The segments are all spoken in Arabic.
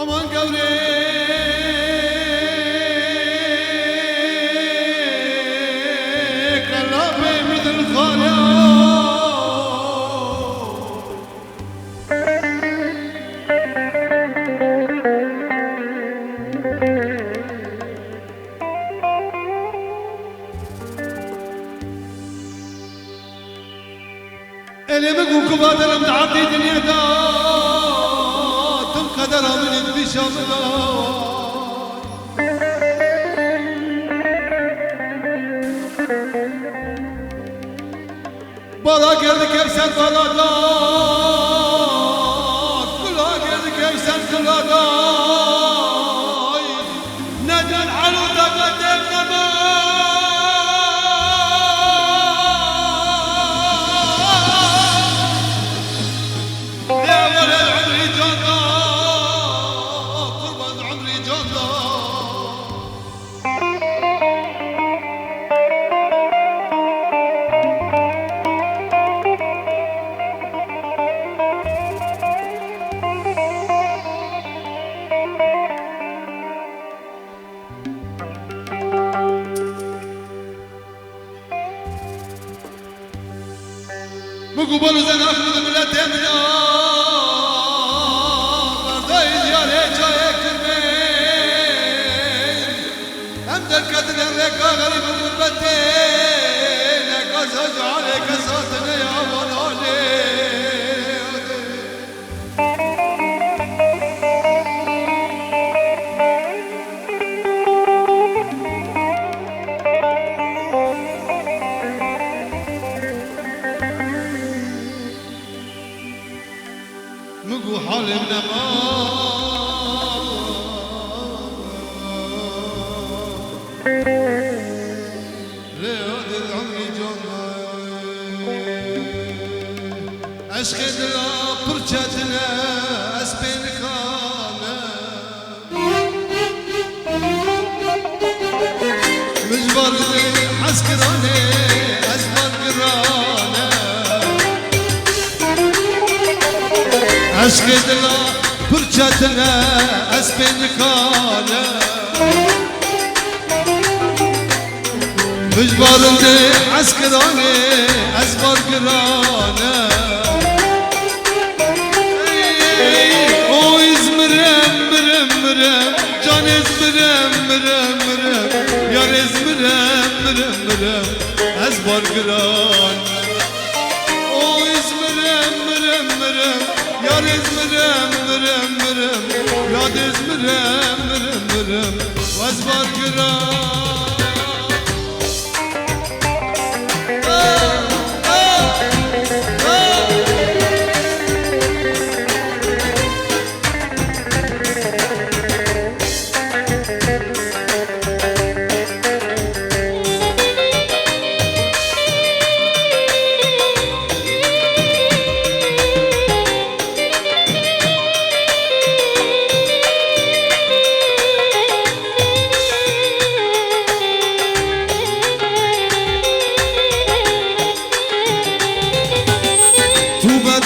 aman gavre kalabe midil khala elimi kukubat elim dağıtı dünyada tüm kadar aminin bir şamına bala geldi Kevser balada kula geldi Kevser kılada neden haluda kademleme مقبل زن أخذ ملت منا مرداي زيارة جاي كرمين هم در كدر ركا غريب غربتين قصص عليك ساتنا يا ولالي مقو حالي من ما ليودي عمري جونا عشق دلا برجتنا اسبين خانه مجبر عسكراني اسبان قرانه عشق دلا برجتنا اسبين خانه مجبر عسكراني اسبان قرانه اويز مرم مرم مرم جانز مرم مرم مرم يارز مرم مرم مرم اسبان قرانه اويز مرم مرم مرم يارز مرم مرم مرم يادز مرم مرم مرم واسبان قرانه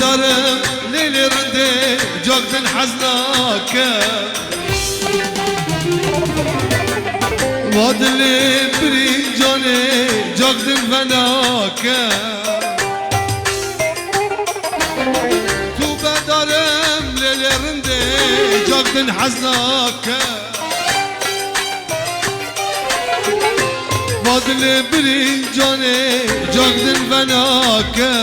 دارم لیل رنده جاگدن حزناکه وادلی بری جانه جاگدن فناکه تو بدارم لیل رنده جاگدن حزناکه وادلی بری جانه جاگدن فناکه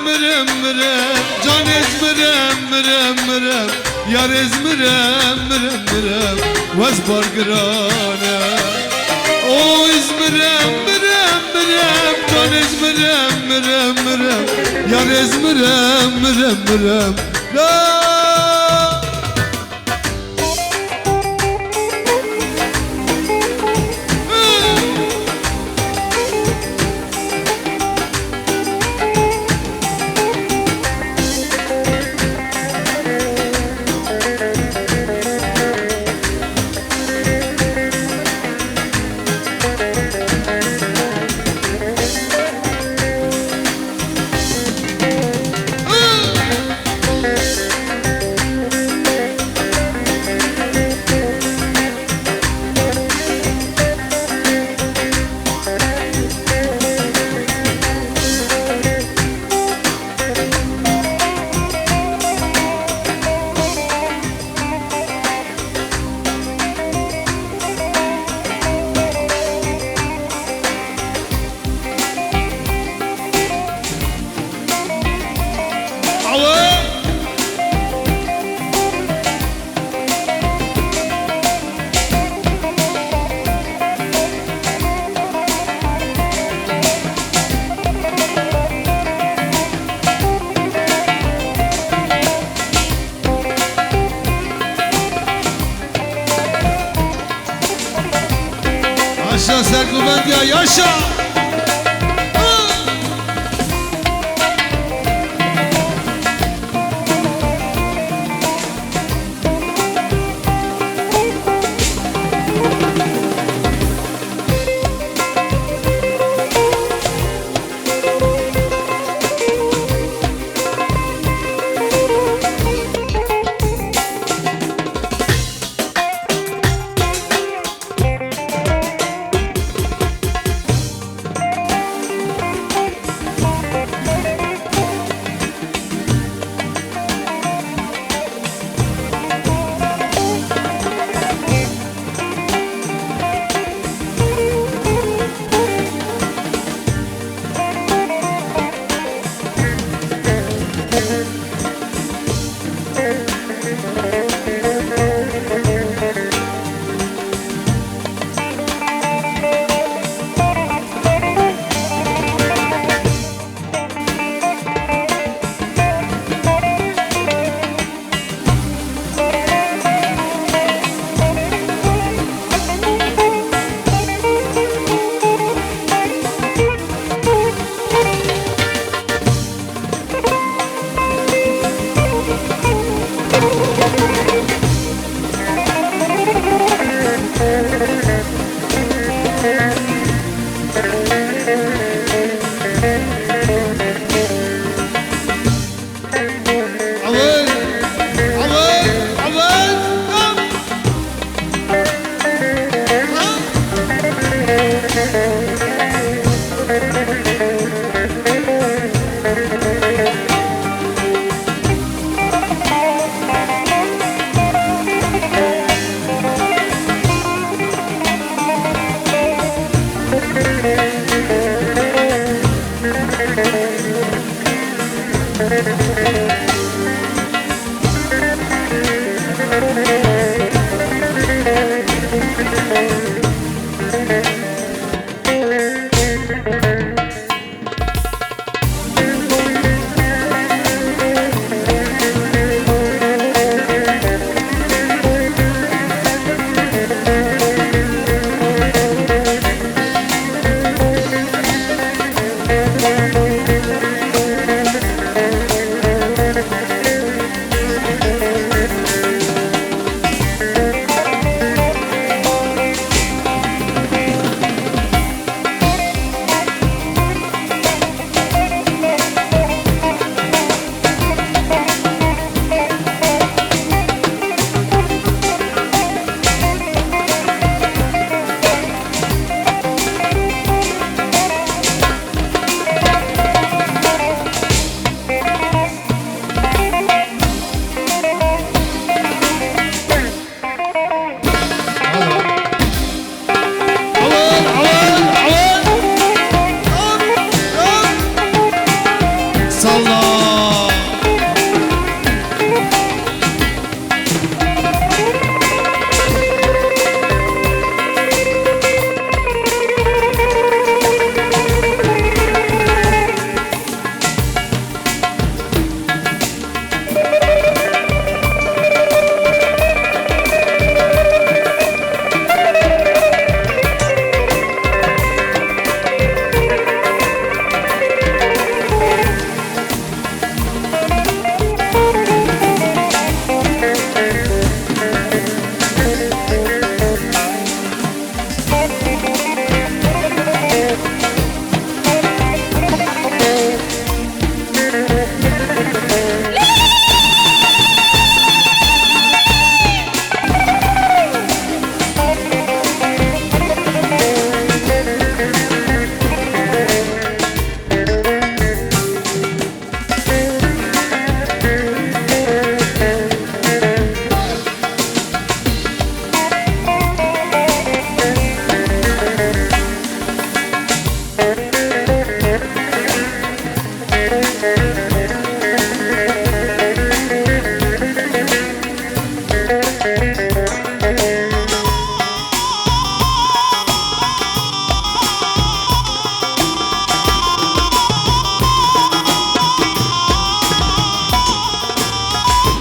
مرم مرم جانز مرم مرم مرم یارز مرم مرم مرم واسبار قرانه اویز مرم مرم مرم جانز مرم مرم مرم یارز مرم مرم مرم لا ياشا سرقوبند يا ياشا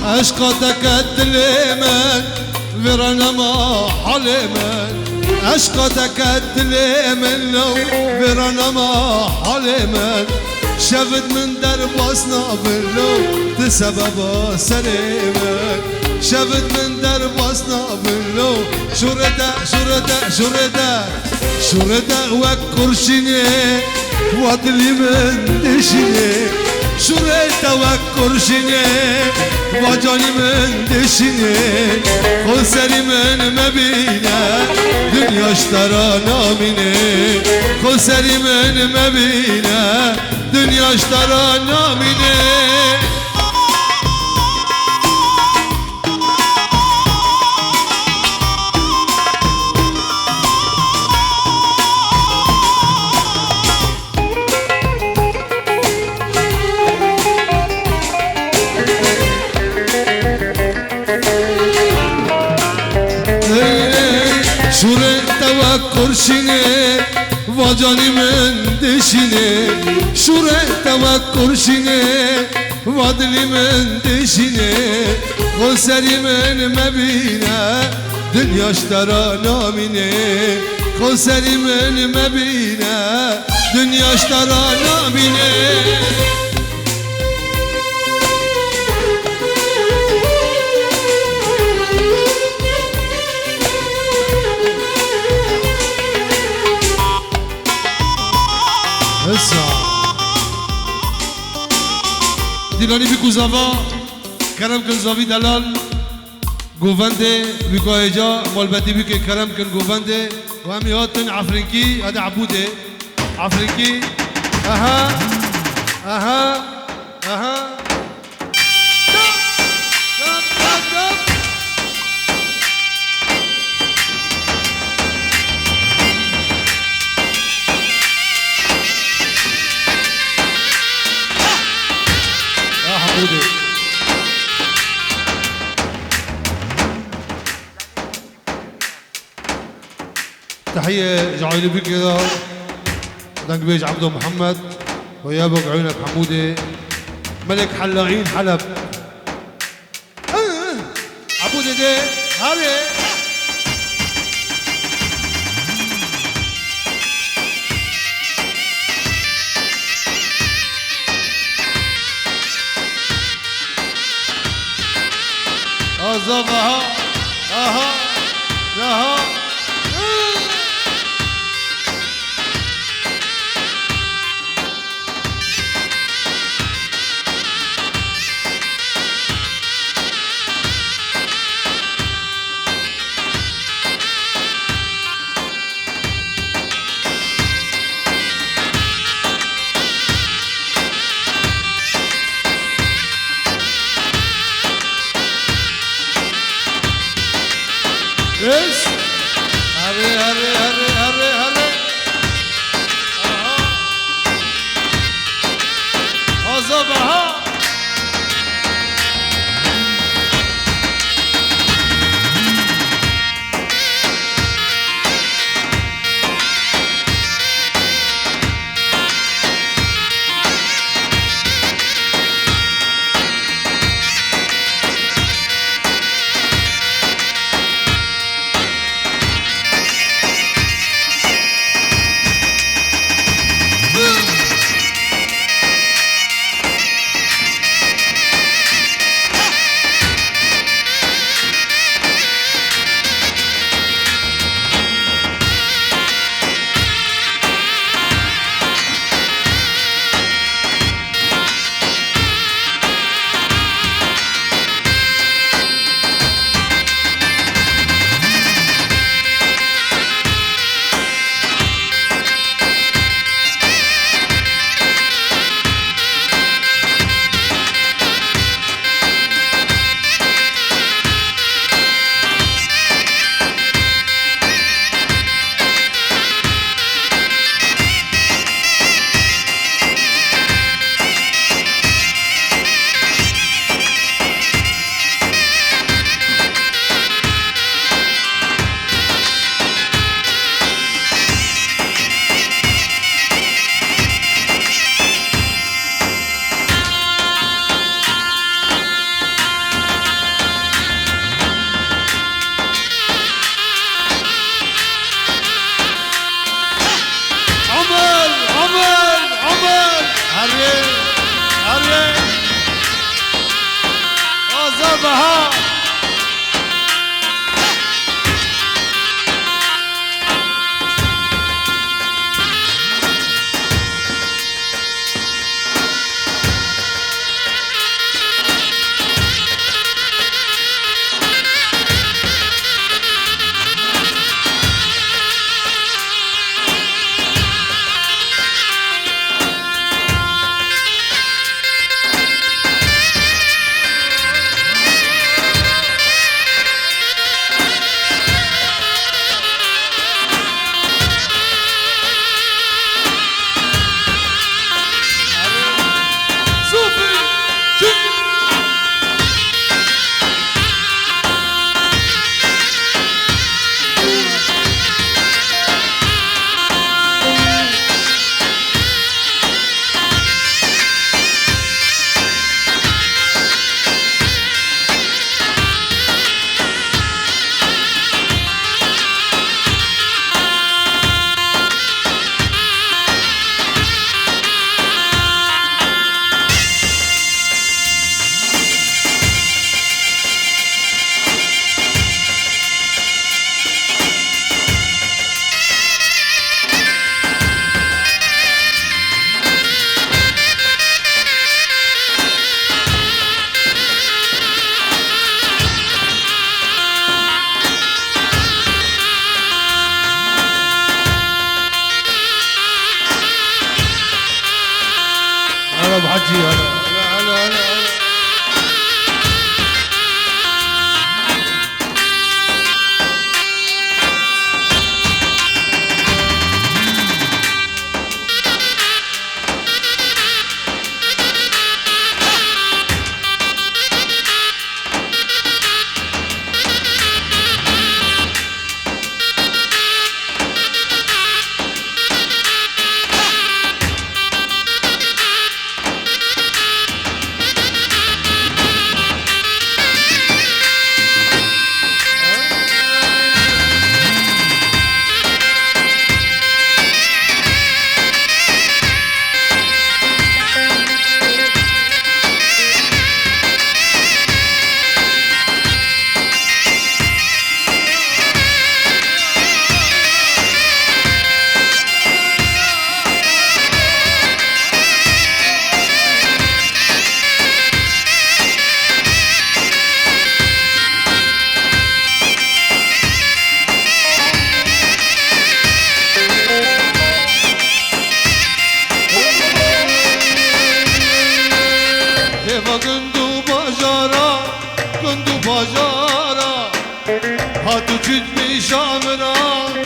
عشقتك الدليمن فرنا ما حلمن عشقتك الدلي من لو برانا ما حلمت شفت من درب اصنع باللو تسبب سليمك شفت من درب اصنع باللو شردة شردة شردة شردة وكرشني وادلي من دشني شردة وكرشني وجاني من دشني خسري من مبينة دنيا اشترانا مني خسري من مبينة دنيا اشترانا مني kurşini vacani men deşini şureta ve kurşini vadli men deşini konseri men mebine dünya iştara namine konseri men mebine dünya iştara namine Dilani Bikuzava, Karam Kanzavi Dalal, Govande, Bikoeja, Molbati Bike Karam Kan Govande, Wami Hotten, Afriki, Ada Abude, Afriki, aha, aha, aha. تحية جعيل بك كذا دنك بيج عبدو محمد ويابك عيونك حمودي ملك حلاقين حلب عبودي دي هاري أزفها أها لها Yes.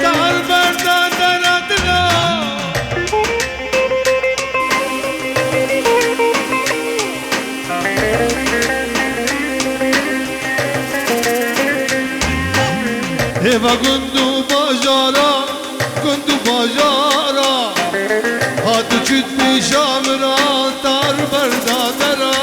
تعال بردا دراتنا هيفا كندو باجارا كندو باجارا هاتو جد في شامرا تار بردا درا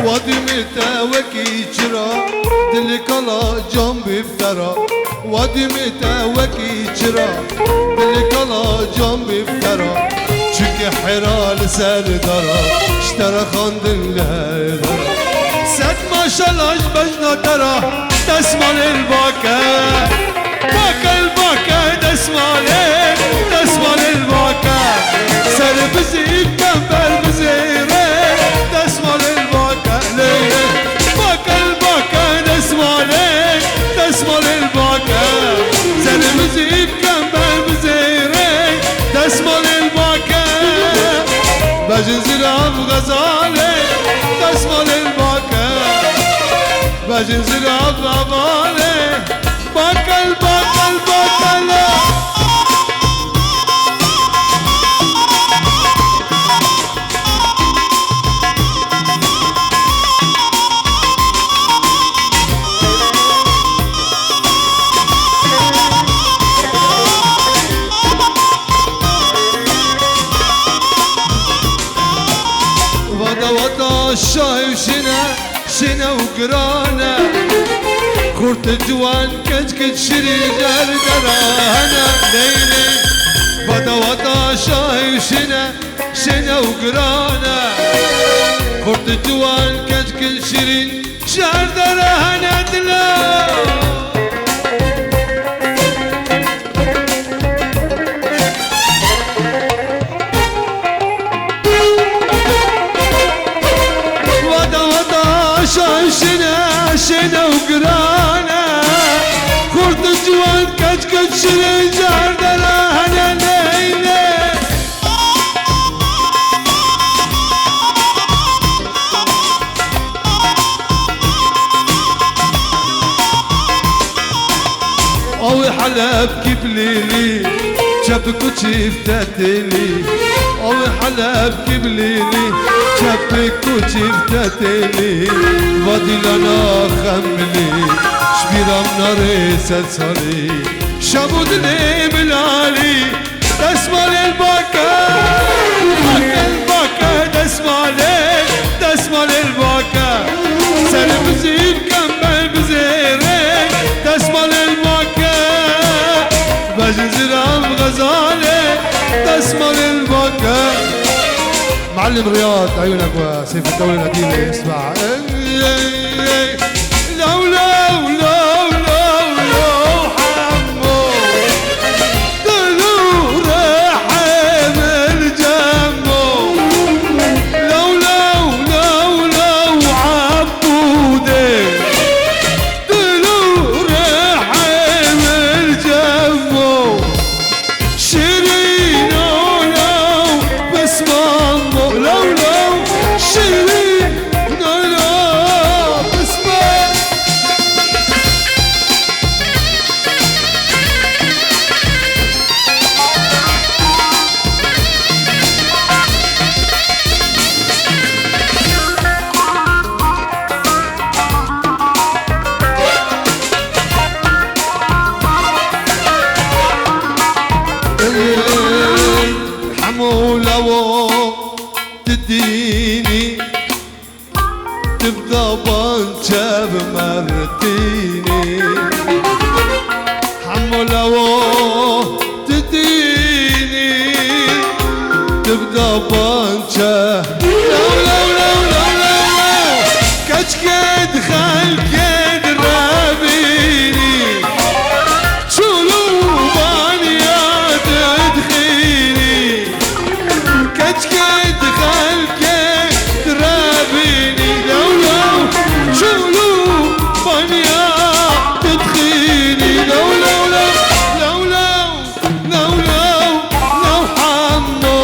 وادي متى وكي جرا دلك الله جنب بفترا وادي متى وكي جرا دلك الله جنب بفترا شك حرال سر درا اشترى خاندن لها سد ما شاء الله بجنا ترى تسمع الباكا باكا الباكا تسمع الباكا سر بزيد كمبر بزيره تسمع الباكا باكا الباكا تسمع الباكا سر بزيد كمبر بزيره تسمع الباكا بجنزل عم غزالي تسمع الباكا بجنزل عم غزالي باكا الباكا الباكا لا وضا الشاي شنا وقرانا خورت الجوان كجكج شري جردرانا ليلي وضا الشاي شنا وقرانا خورت الجوان كجكج شري جردرانا دلا شنا وقرانا خورت الجوان كجكج شري جردرانا ليلي اوي حلب كيف ليلي شبك وشفتتلي اوي حلب كيف ليلي شبك وشفتتلي وادي لنا خملي شبيرة مناري سلسالي شابود لي بلالي تسمع الباكا باكا الباكا تسمع الباكا سلم زيد كمبل بزيري تسمع الباكا بجنزل عم غزالي تسمع الباكا معلم رياض عيونك وسيف الدولة القديمة اسمع لو لو لو لو لو حمو طلوع رحم الجمو لو لو لو لو عبودي طلوع رحم الجمو شيرين لو بس مامو لو لو شيرين لو بس مامو حمولة تديني تبقى بانشا بمرتيني حمولة تديني تبقى بانشا لو لو لو لو لو كجكد خلقد رابيني شلوبان يا تدخيني كجكد خلقد رابيني لو لو شلوبان يا تدخيني لو لو لو لو لو لو لو لو حمو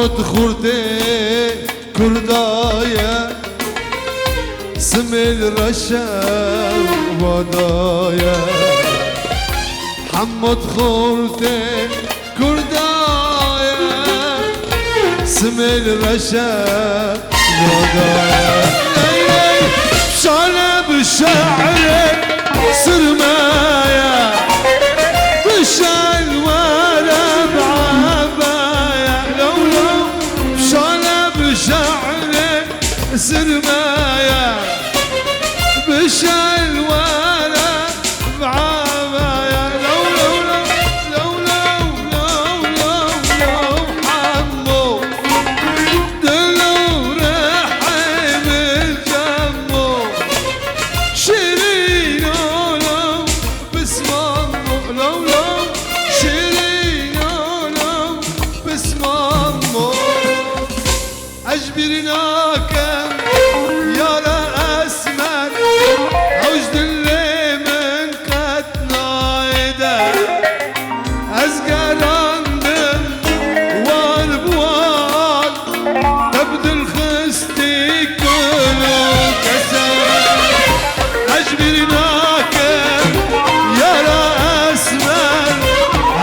حمد خورده كردايا سمل رشا ودايا حمد خورده كردايا سمل رشا ودايا شعر بشعرك سرمايا بشعر ولا بعبايا لو شعر بشعرك سرمايا بشعر ولا بعبايا لو حمو دلو رحم الجمو شيرين لو باسم امه لو شيرين لو باسم امه اجبرناك يا رأسمن عوجد اللي من قتنا ايده ازقر عندن والبوال تبدل خستي كله كسر اجبرناك يا رأسمن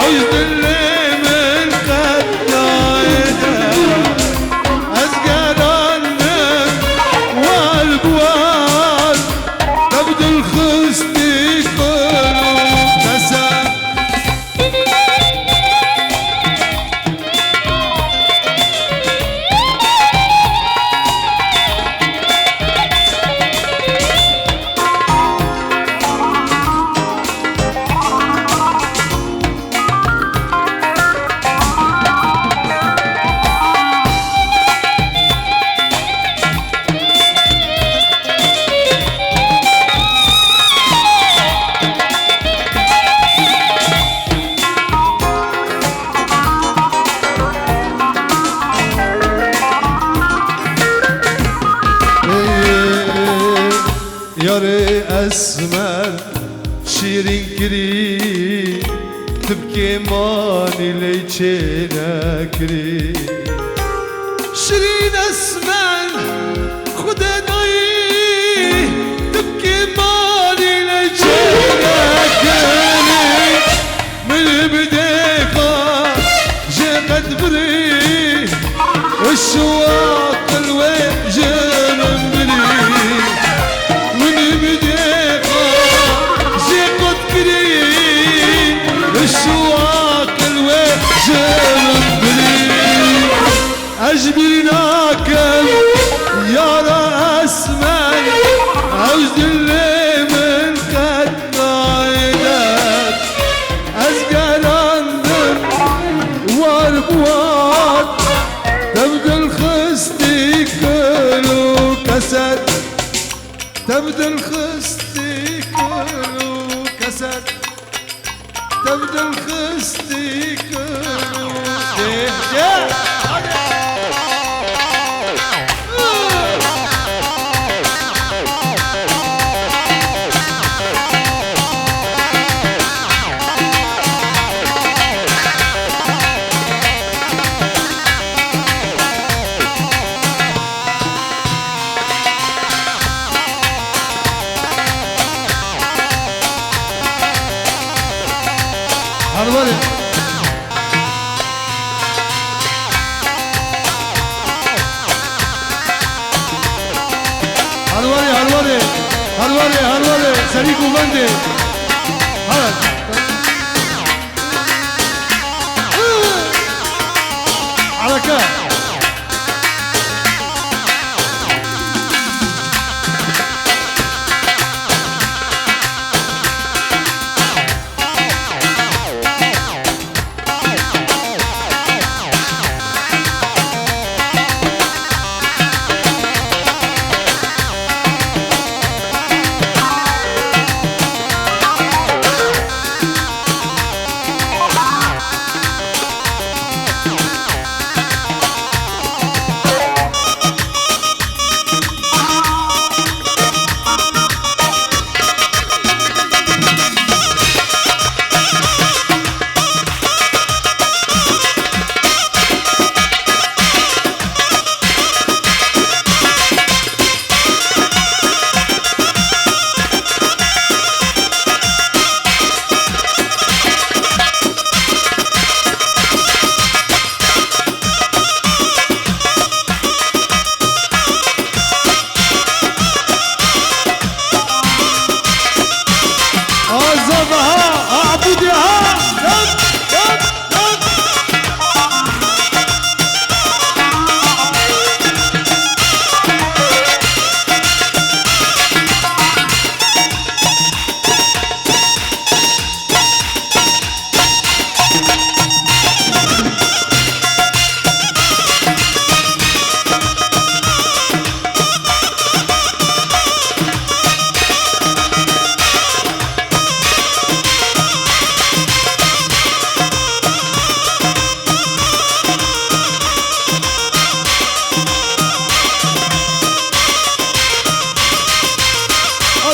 عوجد اللي من قتنا ايده ازقر عندن والبوال تبدل خستي كله كسر ياري أسمر شيرين كري تبكي ماني ليتشينا كري شيرين أسمر خدا ضي تبكي ماني ليتشينا كري من بديقة جاقت بري والشواق الوجه من بري الشواق الوجه من بري اجبرناك يا رأسمن عوجد اللي من قتنا ايدك ازقر عندن والبوات تبدل خستي كله كسر تبدل خستي كله كسر تبدل خستي كله هرولي هرولي سريكو بندي حركات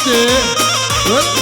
عادي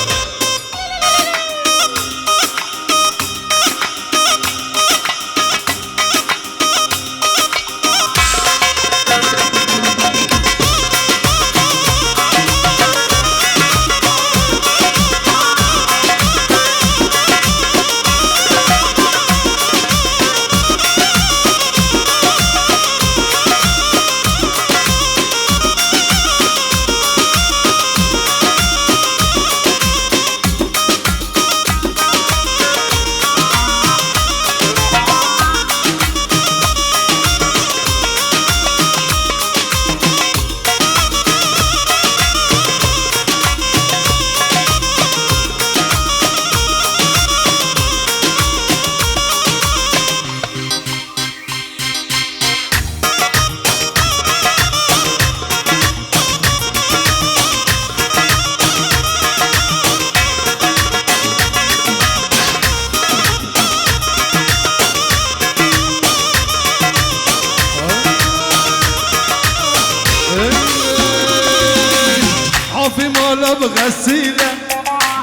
عافي مالا بغسيلة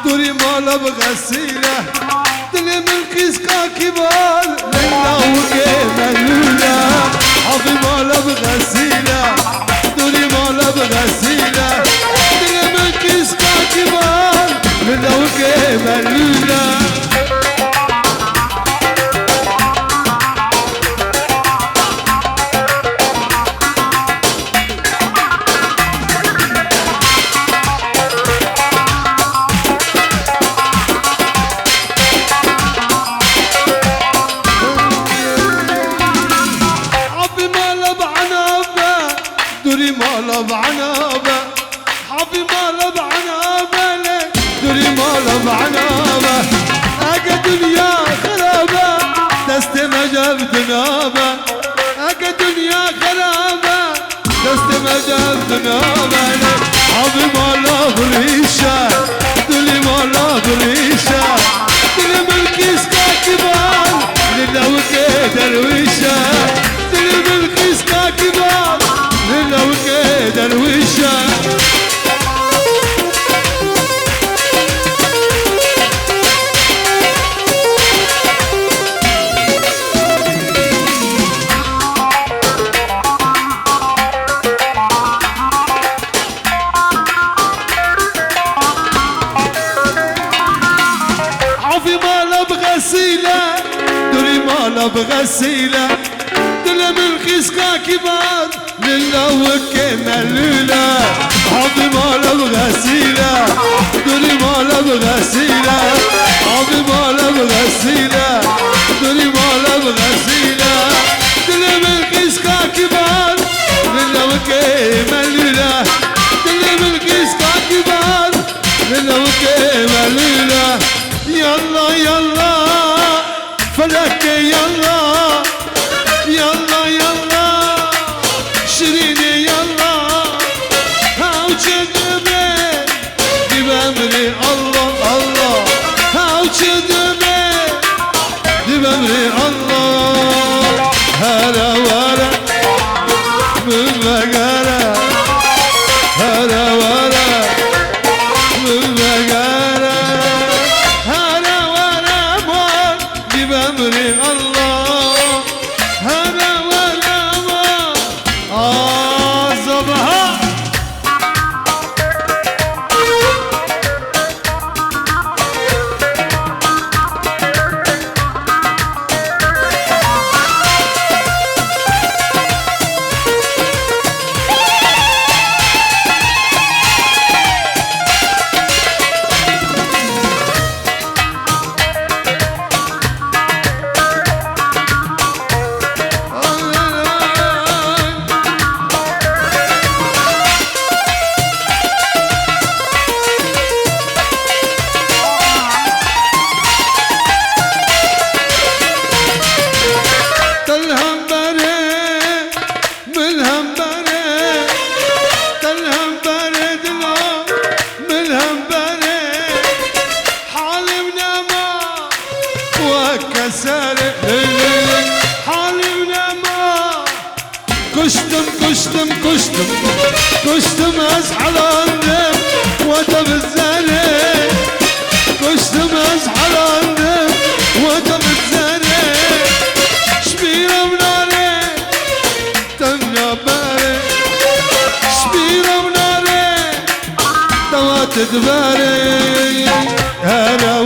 دوري مالا بغسيلة دلي من كيسكا كبار ليلة وكيملولة عافي مالا بغسيلة دوري مالا بغسيلة دلي من كيسكا كبار ليلة وكيملولة دوري مالا بعنابة حبي مالا بعنابة دوري مالا بعنابة اقا دنيا خرابة دست ما جاب دنابة اقا دنيا خرابة دست ما جاب دنابة حبي مالا بريشة دوري مالا بريشة دوري ملكي سكا كبار للو درويشة دوري ملكي سكا كبار لو كده الوشة عافي مالا بغسيلة دوري مالا بغسيلة دل من خسكا كبار لله وكملولة عافي مالا بغسيلة دوري مالا بغسيلة عافي مالا بغسيلة دوري مالا بغسيلة دل من خسكا كبار لله وكملولة دل من خسكا كبار لله وكملولة يلا يلا فلك يلا يلا يلا شريني يلا هاو جدبي بأمري الله الله هاو جدبي بأمري الله هلا ورا من بقرة هلا ورا من بقرة هلا ورا مار بأمري الله هلا ورا مار صباح كشتم كشتم كشتم ازحل النم وتبع تدبري انا